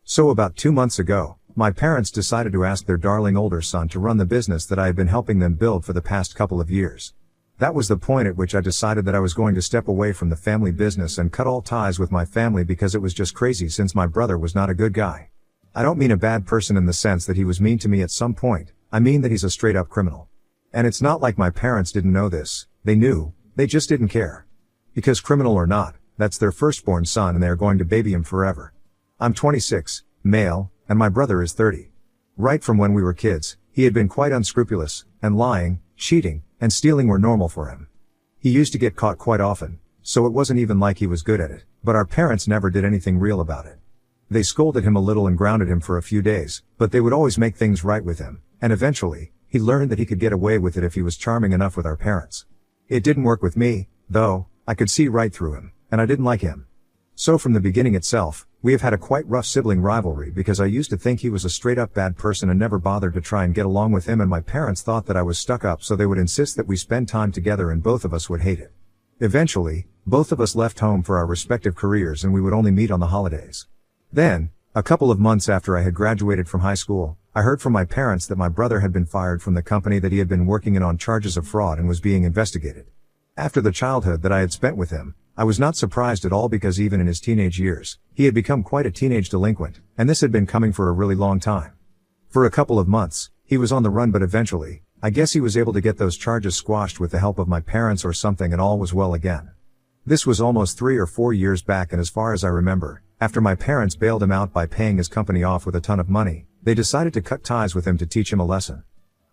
So about 2 months ago, my parents decided to ask their darling older son to run the business that I had been helping them build for the past couple of years. That was the point at which I decided that I was going to step away from the family business and cut all ties with my family because it was just crazy since my brother was not a good guy. I don't mean a bad person in the sense that he was mean to me at some point, I mean that he's a straight up criminal. And it's not like my parents didn't know this, they knew, they just didn't care. Because criminal or not, that's their firstborn son and they are going to baby him forever. I'm 26, male, and my brother is 30. Right from when we were kids, he had been quite unscrupulous, and lying, cheating, and stealing were normal for him. He used to get caught quite often, so it wasn't even like he was good at it, but our parents never did anything real about it. They scolded him a little and grounded him for a few days, but they would always make things right with him, and eventually, he learned that he could get away with it if he was charming enough with our parents. It didn't work with me, though. I could see right through him, and I didn't like him. So from the beginning itself, we have had a quite rough sibling rivalry because I used to think he was a straight up bad person and never bothered to try and get along with him, and my parents thought that I was stuck up, so they would insist that we spend time together and both of us would hate it. Eventually, both of us left home for our respective careers and we would only meet on the holidays. Then, a couple of months after I had graduated from high school, I heard from my parents that my brother had been fired from the company that he had been working in on charges of fraud and was being investigated. After the childhood that I had spent with him, I was not surprised at all because even in his teenage years, he had become quite a teenage delinquent, and this had been coming for a really long time. For a couple of months, he was on the run, but eventually, I guess he was able to get those charges squashed with the help of my parents or something, and all was well again. This was almost 3 or 4 years back, and as far as I remember, after my parents bailed him out by paying his company off with a ton of money, they decided to cut ties with him to teach him a lesson.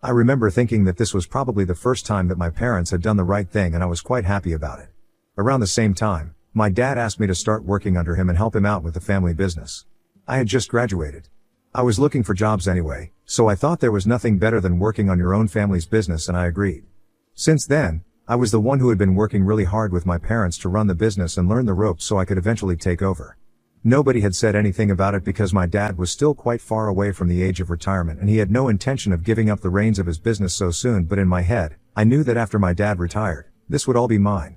I remember thinking that this was probably the first time that my parents had done the right thing, and I was quite happy about it. Around the same time, my dad asked me to start working under him and help him out with the family business. I had just graduated. I was looking for jobs anyway, so I thought there was nothing better than working on your own family's business, and I agreed. Since then, I was the one who had been working really hard with my parents to run the business and learn the ropes so I could eventually take over. Nobody had said anything about it because my dad was still quite far away from the age of retirement and he had no intention of giving up the reins of his business so soon, but in my head, I knew that after my dad retired, this would all be mine.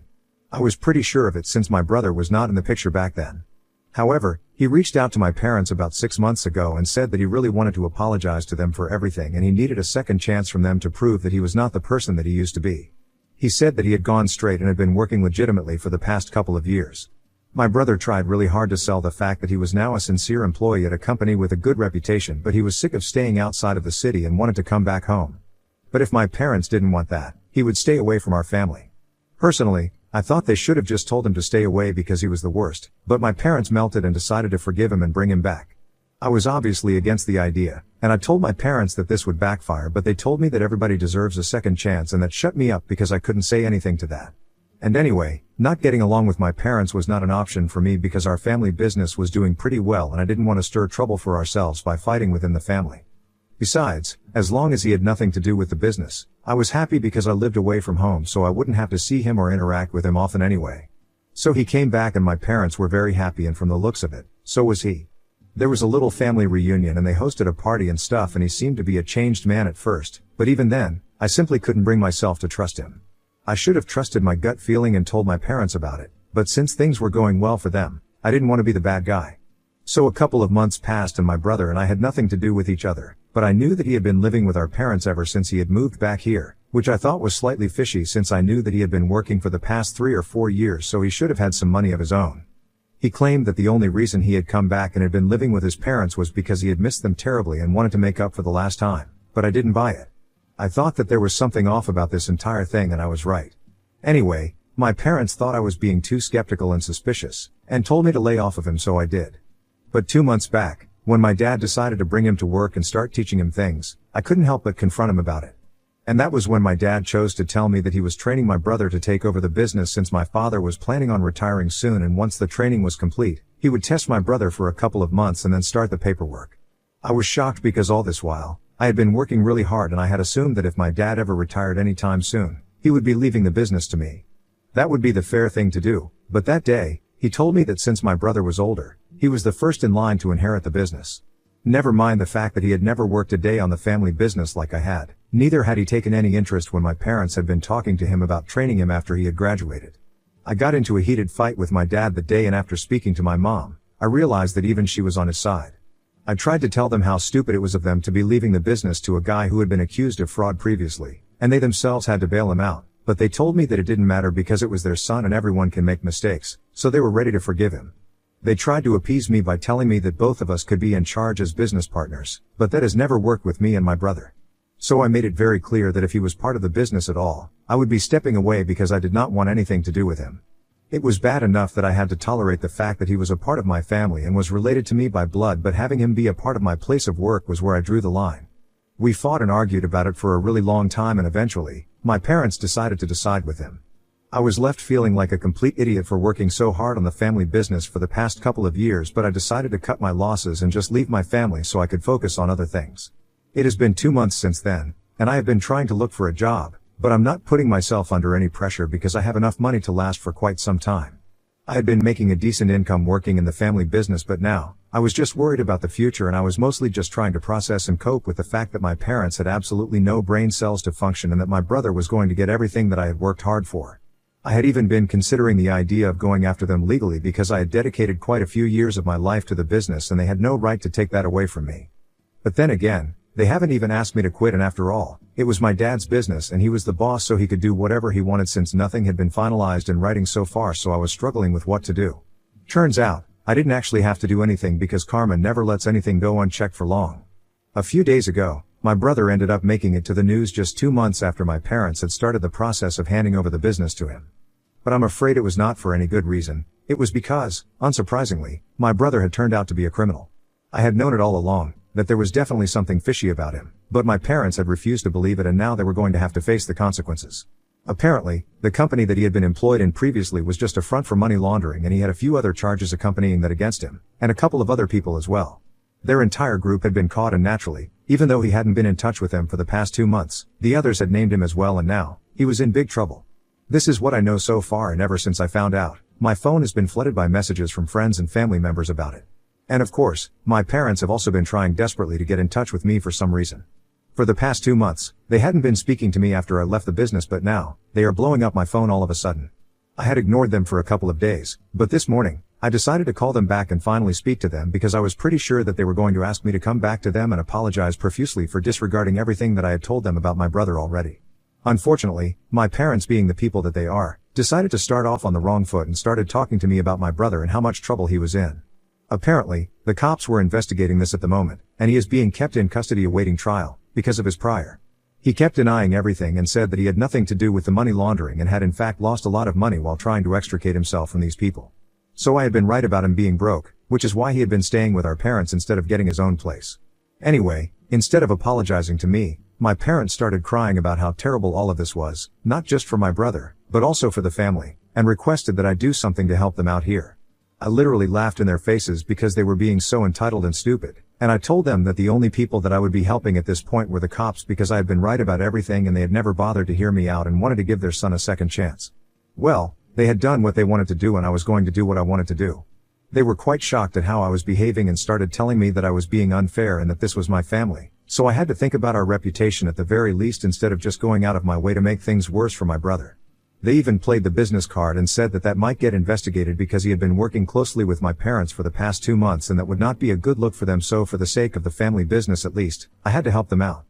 I was pretty sure of it since my brother was not in the picture back then. However, he reached out to my parents about 6 months ago and said that he really wanted to apologize to them for everything and he needed a second chance from them to prove that he was not the person that he used to be. He said that he had gone straight and had been working legitimately for the past couple of years. My brother tried really hard to sell the fact that he was now a sincere employee at a company with a good reputation, but he was sick of staying outside of the city and wanted to come back home. But if my parents didn't want that, he would stay away from our family. Personally, I thought they should have just told him to stay away because he was the worst, but my parents melted and decided to forgive him and bring him back. I was obviously against the idea, and I told my parents that this would backfire, but they told me that everybody deserves a second chance, and that shut me up because I couldn't say anything to that. And anyway, not getting along with my parents was not an option for me because our family business was doing pretty well and I didn't want to stir trouble for ourselves by fighting within the family. Besides, as long as he had nothing to do with the business, I was happy because I lived away from home so I wouldn't have to see him or interact with him often anyway. So he came back and my parents were very happy, and from the looks of it, so was he. There was a little family reunion and they hosted a party and stuff, and he seemed to be a changed man at first, but even then, I simply couldn't bring myself to trust him. I should have trusted my gut feeling and told my parents about it, but since things were going well for them, I didn't want to be the bad guy. So a couple of months passed and my brother and I had nothing to do with each other, but I knew that he had been living with our parents ever since he had moved back here, which I thought was slightly fishy since I knew that he had been working for the past 3 or 4 years, so he should have had some money of his own. He claimed that the only reason he had come back and had been living with his parents was because he had missed them terribly and wanted to make up for the last time, but I didn't buy it. I thought that there was something off about this entire thing, and I was right. Anyway, my parents thought I was being too skeptical and suspicious, and told me to lay off of him, so I did. But 2 months back, when my dad decided to bring him to work and start teaching him things, I couldn't help but confront him about it. And that was when my dad chose to tell me that he was training my brother to take over the business since my father was planning on retiring soon, and once the training was complete, he would test my brother for a couple of months and then start the paperwork. I was shocked because all this while, I had been working really hard and I had assumed that if my dad ever retired anytime soon, he would be leaving the business to me. That would be the fair thing to do, but that day, he told me that since my brother was older, he was the first in line to inherit the business. Never mind the fact that he had never worked a day on the family business like I had, neither had he taken any interest when my parents had been talking to him about training him after he had graduated. I got into a heated fight with my dad that day, and after speaking to my mom, I realized that even she was on his side. I tried to tell them how stupid it was of them to be leaving the business to a guy who had been accused of fraud previously, and they themselves had to bail him out, but they told me that it didn't matter because it was their son and everyone can make mistakes, so they were ready to forgive him. They tried to appease me by telling me that both of us could be in charge as business partners, but that has never worked with me and my brother. So I made it very clear that if he was part of the business at all, I would be stepping away because I did not want anything to do with him. It was bad enough that I had to tolerate the fact that he was a part of my family and was related to me by blood, but having him be a part of my place of work was where I drew the line. We fought and argued about it for a really long time, and eventually, my parents decided to decide with him. I was left feeling like a complete idiot for working so hard on the family business for the past couple of years, but I decided to cut my losses and just leave my family so I could focus on other things. It has been 2 months since then, and I have been trying to look for a job, but I'm not putting myself under any pressure because I have enough money to last for quite some time. I had been making a decent income working in the family business, but now, I was just worried about the future, and I was mostly just trying to process and cope with the fact that my parents had absolutely no brain cells to function and that my brother was going to get everything that I had worked hard for. I had even been considering the idea of going after them legally because I had dedicated quite a few years of my life to the business and they had no right to take that away from me. But then again, they haven't even asked me to quit, and after all, it was my dad's business and he was the boss, so he could do whatever he wanted since nothing had been finalized in writing so far, so I was struggling with what to do. Turns out, I didn't actually have to do anything because karma never lets anything go unchecked for long. A few days ago, my brother ended up making it to the news just 2 months after my parents had started the process of handing over the business to him. But I'm afraid it was not for any good reason. It was because, unsurprisingly, my brother had turned out to be a criminal. I had known it all along, that there was definitely something fishy about him, but my parents had refused to believe it, and now they were going to have to face the consequences. Apparently, the company that he had been employed in previously was just a front for money laundering, and he had a few other charges accompanying that against him, and a couple of other people as well. Their entire group had been caught, and naturally, even though he hadn't been in touch with them for the past 2 months, the others had named him as well, and now, he was in big trouble. This is what I know so far, and ever since I found out, my phone has been flooded by messages from friends and family members about it. And of course, my parents have also been trying desperately to get in touch with me for some reason. For the past 2 months, they hadn't been speaking to me after I left the business, but now, they are blowing up my phone all of a sudden. I had ignored them for a couple of days, but this morning, I decided to call them back and finally speak to them because I was pretty sure that they were going to ask me to come back to them and apologize profusely for disregarding everything that I had told them about my brother already. Unfortunately, my parents, being the people that they are, decided to start off on the wrong foot and started talking to me about my brother and how much trouble he was in. Apparently, the cops were investigating this at the moment, and he is being kept in custody awaiting trial, because of his prior. He kept denying everything and said that he had nothing to do with the money laundering and had in fact lost a lot of money while trying to extricate himself from these people. So I had been right about him being broke, which is why he had been staying with our parents instead of getting his own place. Anyway, instead of apologizing to me, my parents started crying about how terrible all of this was, not just for my brother, but also for the family, and requested that I do something to help them out here. I literally laughed in their faces because they were being so entitled and stupid, and I told them that the only people that I would be helping at this point were the cops because I had been right about everything and they had never bothered to hear me out and wanted to give their son a second chance. Well, they had done what they wanted to do and I was going to do what I wanted to do. They were quite shocked at how I was behaving and started telling me that I was being unfair and that this was my family, so I had to think about our reputation at the very least instead of just going out of my way to make things worse for my brother. They even played the business card and said that that might get investigated because he had been working closely with my parents for the past 2 months and that would not be a good look for them, so for the sake of the family business at least, I had to help them out.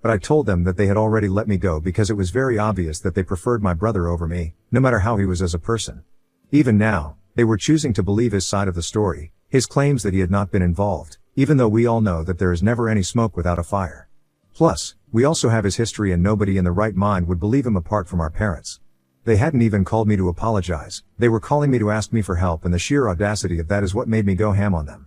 But I told them that they had already let me go because it was very obvious that they preferred my brother over me, no matter how he was as a person. Even now, they were choosing to believe his side of the story, his claims that he had not been involved, even though we all know that there is never any smoke without a fire. Plus, we also have his history and nobody in the right mind would believe him apart from our parents. They hadn't even called me to apologize, they were calling me to ask me for help, and the sheer audacity of that is what made me go ham on them.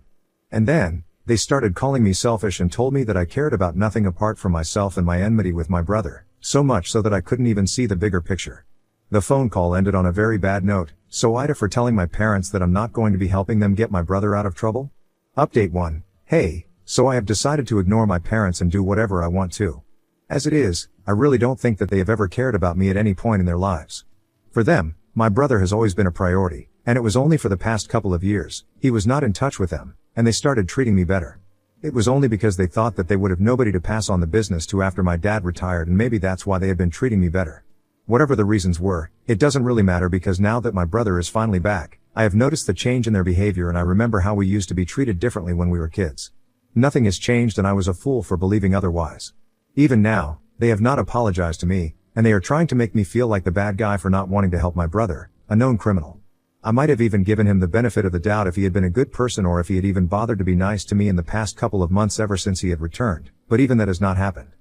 And then, they started calling me selfish and told me that I cared about nothing apart from myself and my enmity with my brother, so much so that I couldn't even see the bigger picture. The phone call ended on a very bad note, so Ida for telling my parents that I'm not going to be helping them get my brother out of trouble? Update 1. Hey, so I have decided to ignore my parents and do whatever I want to. As it is, I really don't think that they have ever cared about me at any point in their lives. For them, my brother has always been a priority, and it was only for the past couple of years, he was not in touch with them, and they started treating me better. It was only because they thought that they would have nobody to pass on the business to after my dad retired, and maybe that's why they had been treating me better. Whatever the reasons were, it doesn't really matter because now that my brother is finally back, I have noticed the change in their behavior and I remember how we used to be treated differently when we were kids. Nothing has changed and I was a fool for believing otherwise. Even now, they have not apologized to me, and they are trying to make me feel like the bad guy for not wanting to help my brother, a known criminal. I might have even given him the benefit of the doubt if he had been a good person or if he had even bothered to be nice to me in the past couple of months ever since he had returned, but even that has not happened.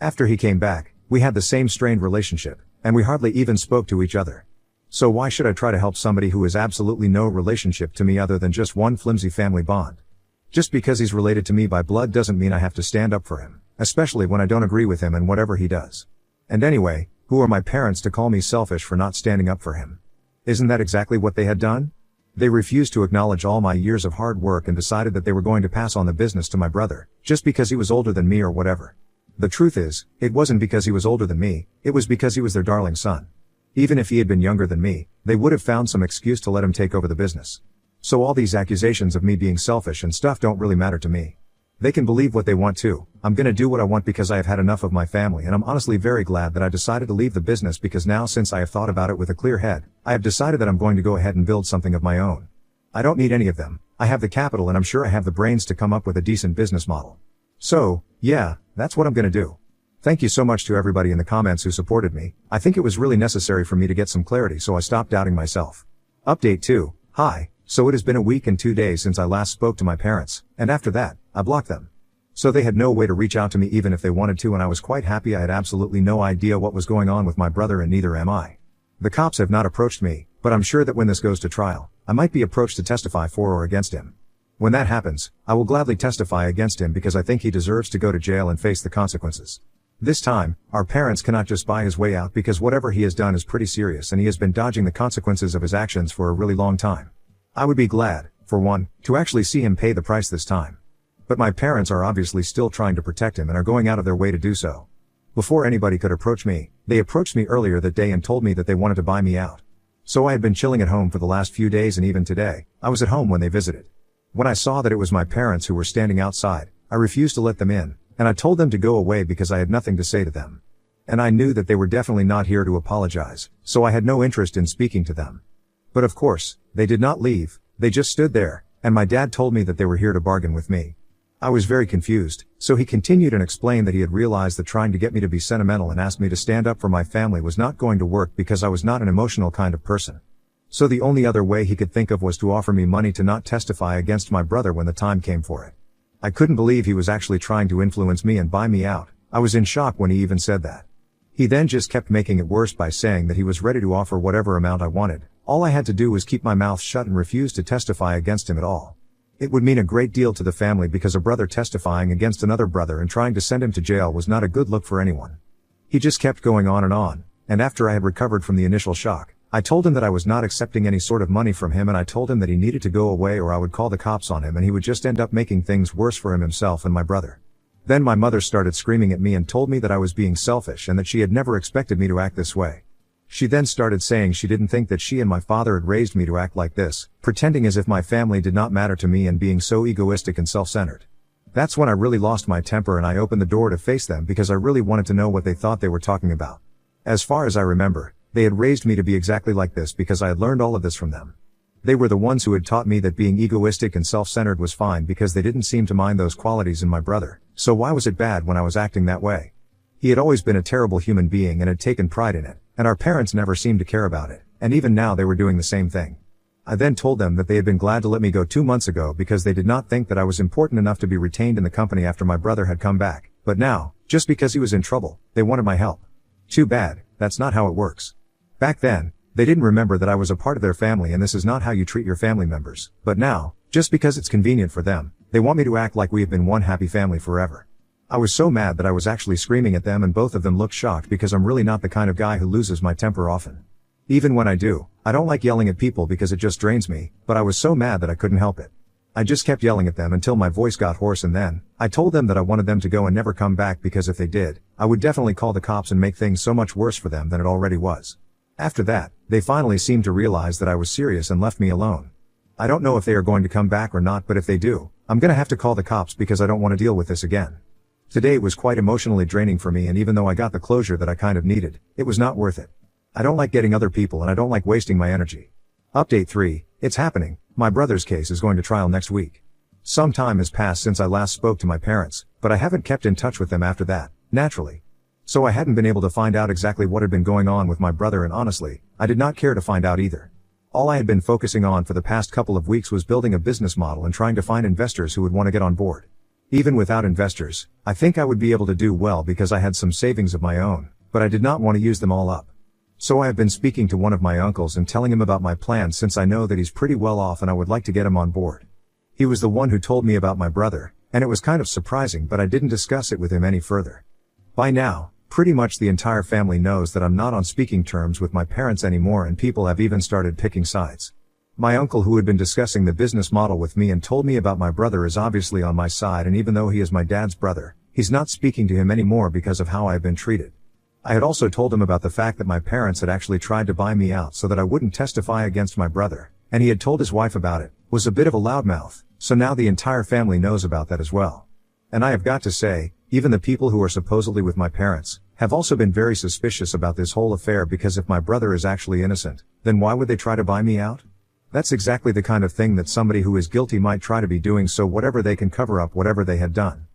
After he came back, we had the same strained relationship, and we hardly even spoke to each other. So why should I try to help somebody who has absolutely no relationship to me other than just one flimsy family bond? Just because he's related to me by blood doesn't mean I have to stand up for him, especially when I don't agree with him and whatever he does. And anyway, who are my parents to call me selfish for not standing up for him? Isn't that exactly what they had done? They refused to acknowledge all my years of hard work and decided that they were going to pass on the business to my brother, just because he was older than me or whatever. The truth is, it wasn't because he was older than me, it was because he was their darling son. Even if he had been younger than me, they would have found some excuse to let him take over the business. So all these accusations of me being selfish and stuff don't really matter to me. They can believe what they want to. I'm gonna do what I want because I have had enough of my family, and I'm honestly very glad that I decided to leave the business because now, since I have thought about it with a clear head, I have decided that I'm going to go ahead and build something of my own. I don't need any of them. I have the capital and I'm sure I have the brains to come up with a decent business model. So, yeah, that's what I'm gonna do. Thank you so much to everybody in the comments who supported me. I think it was really necessary for me to get some clarity, so I stopped doubting myself. Update 2. Hi. So it has been a week and 2 days since I last spoke to my parents, and after that, I blocked them. So they had no way to reach out to me even if they wanted to, and I was quite happy. I had absolutely no idea what was going on with my brother, and neither am I. The cops have not approached me, but I'm sure that when this goes to trial, I might be approached to testify for or against him. When that happens, I will gladly testify against him because I think he deserves to go to jail and face the consequences. This time, our parents cannot just buy his way out because whatever he has done is pretty serious and he has been dodging the consequences of his actions for a really long time. I would be glad, for one, to actually see him pay the price this time. But my parents are obviously still trying to protect him and are going out of their way to do so. Before anybody could approach me, they approached me earlier that day and told me that they wanted to buy me out. So I had been chilling at home for the last few days, and even today, I was at home when they visited. When I saw that it was my parents who were standing outside, I refused to let them in, and I told them to go away because I had nothing to say to them. And I knew that they were definitely not here to apologize, so I had no interest in speaking to them. But of course, they did not leave, they just stood there, and my dad told me that they were here to bargain with me. I was very confused, so he continued and explained that he had realized that trying to get me to be sentimental and ask me to stand up for my family was not going to work because I was not an emotional kind of person. So the only other way he could think of was to offer me money to not testify against my brother when the time came for it. I couldn't believe he was actually trying to influence me and buy me out. I was in shock when he even said that. He then just kept making it worse by saying that he was ready to offer whatever amount I wanted. All I had to do was keep my mouth shut and refuse to testify against him at all. It would mean a great deal to the family because a brother testifying against another brother and trying to send him to jail was not a good look for anyone. He just kept going on, and after I had recovered from the initial shock, I told him that I was not accepting any sort of money from him, and I told him that he needed to go away or I would call the cops on him and he would just end up making things worse for himself and my brother. Then my mother started screaming at me and told me that I was being selfish and that she had never expected me to act this way. She then started saying she didn't think that she and my father had raised me to act like this, pretending as if my family did not matter to me and being so egoistic and self-centered. That's when I really lost my temper and I opened the door to face them because I really wanted to know what they thought they were talking about. As far as I remember, they had raised me to be exactly like this because I had learned all of this from them. They were the ones who had taught me that being egoistic and self-centered was fine because they didn't seem to mind those qualities in my brother, so why was it bad when I was acting that way? He had always been a terrible human being and had taken pride in it, and our parents never seemed to care about it, and even now they were doing the same thing. I then told them that they had been glad to let me go 2 months ago because they did not think that I was important enough to be retained in the company after my brother had come back, but now, just because he was in trouble, they wanted my help. Too bad, that's not how it works. Back then, they didn't remember that I was a part of their family and this is not how you treat your family members, but now, just because it's convenient for them, they want me to act like we have been one happy family forever. I was so mad that I was actually screaming at them and both of them looked shocked because I'm really not the kind of guy who loses my temper often. Even when I do, I don't like yelling at people because it just drains me, but I was so mad that I couldn't help it. I just kept yelling at them until my voice got hoarse and then, I told them that I wanted them to go and never come back because if they did, I would definitely call the cops and make things so much worse for them than it already was. After that, they finally seemed to realize that I was serious and left me alone. I don't know if they are going to come back or not, but if they do, I'm gonna have to call the cops because I don't want to deal with this again. Today was quite emotionally draining for me, and even though I got the closure that I kind of needed, it was not worth it. I don't like getting other people and I don't like wasting my energy. Update 3, it's happening. My brother's case is going to trial next week. Some time has passed since I last spoke to my parents, but I haven't kept in touch with them after that, naturally. So I hadn't been able to find out exactly what had been going on with my brother, and honestly, I did not care to find out either. All I had been focusing on for the past couple of weeks was building a business model and trying to find investors who would want to get on board. Even without investors, I think I would be able to do well because I had some savings of my own, but I did not want to use them all up. So I have been speaking to one of my uncles and telling him about my plans, since I know that he's pretty well off and I would like to get him on board. He was the one who told me about my brother, and it was kind of surprising, but I didn't discuss it with him any further. By now, pretty much the entire family knows that I'm not on speaking terms with my parents anymore, and people have even started picking sides. My uncle, who had been discussing the business model with me and told me about my brother, is obviously on my side, and even though he is my dad's brother, he's not speaking to him anymore because of how I have been treated. I had also told him about the fact that my parents had actually tried to buy me out so that I wouldn't testify against my brother, and he had told his wife about it, was a bit of a loudmouth, so now the entire family knows about that as well. And I have got to say, even the people who are supposedly with my parents have also been very suspicious about this whole affair, because if my brother is actually innocent, then why would they try to buy me out? That's exactly the kind of thing that somebody who is guilty might try to be doing, so whatever they can cover up whatever they had done.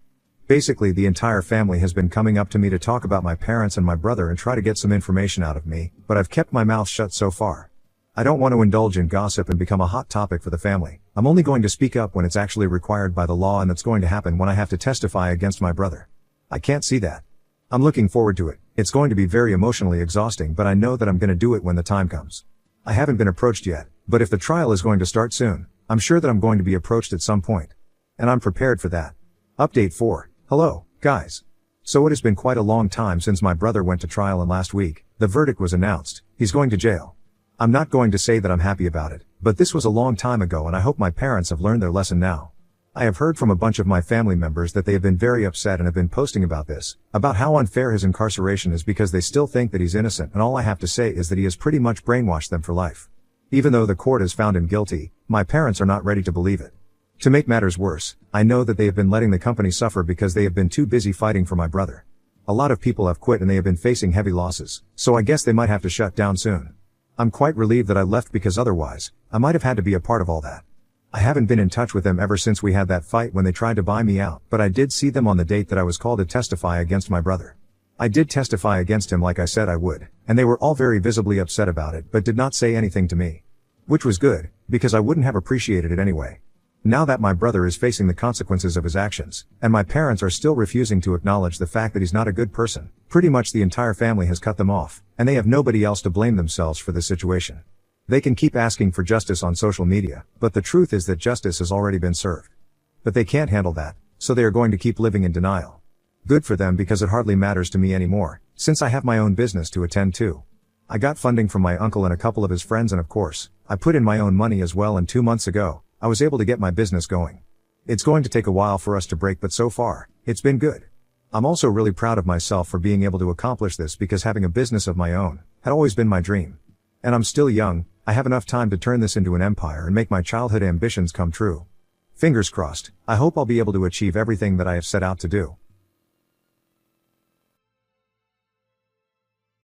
Basically, the entire family has been coming up to me to talk about my parents and my brother and try to get some information out of me, but I've kept my mouth shut so far. I don't want to indulge in gossip and become a hot topic for the family. I'm only going to speak up when it's actually required by the law, and that's going to happen when I have to testify against my brother. I can't see that. I'm looking forward to it. It's going to be very emotionally exhausting, but I know that I'm going to do it when the time comes. I haven't been approached yet, but if the trial is going to start soon, I'm sure that I'm going to be approached at some point. And I'm prepared for that. Update 4. Hello, guys. So it has been quite a long time since my brother went to trial, and last week, the verdict was announced. He's going to jail. I'm not going to say that I'm happy about it, but this was a long time ago, and I hope my parents have learned their lesson now. I have heard from a bunch of my family members that they have been very upset and have been posting about this, about how unfair his incarceration is, because they still think that he's innocent, and all I have to say is that he has pretty much brainwashed them for life. Even though the court has found him guilty, my parents are not ready to believe it. To make matters worse, I know that they have been letting the company suffer because they have been too busy fighting for my brother. A lot of people have quit and they have been facing heavy losses, so I guess they might have to shut down soon. I'm quite relieved that I left, because otherwise, I might have had to be a part of all that. I haven't been in touch with them ever since we had that fight when they tried to buy me out, but I did see them on the date that I was called to testify against my brother. I did testify against him like I said I would, and they were all very visibly upset about it, but did not say anything to me. Which was good, because I wouldn't have appreciated it anyway. Now that my brother is facing the consequences of his actions, and my parents are still refusing to acknowledge the fact that he's not a good person, pretty much the entire family has cut them off, and they have nobody else to blame themselves for this situation. They can keep asking for justice on social media, but the truth is that justice has already been served. But they can't handle that, so they are going to keep living in denial. Good for them, because it hardly matters to me anymore, since I have my own business to attend to. I got funding from my uncle and a couple of his friends, and of course, I put in my own money as well, and 2 months ago, I was able to get my business going. It's going to take a while for us to break, but so far, it's been good. I'm also really proud of myself for being able to accomplish this, because having a business of my own had always been my dream. And I'm still young. I have enough time to turn this into an empire and make my childhood ambitions come true. Fingers crossed. I hope I'll be able to achieve everything that I have set out to do.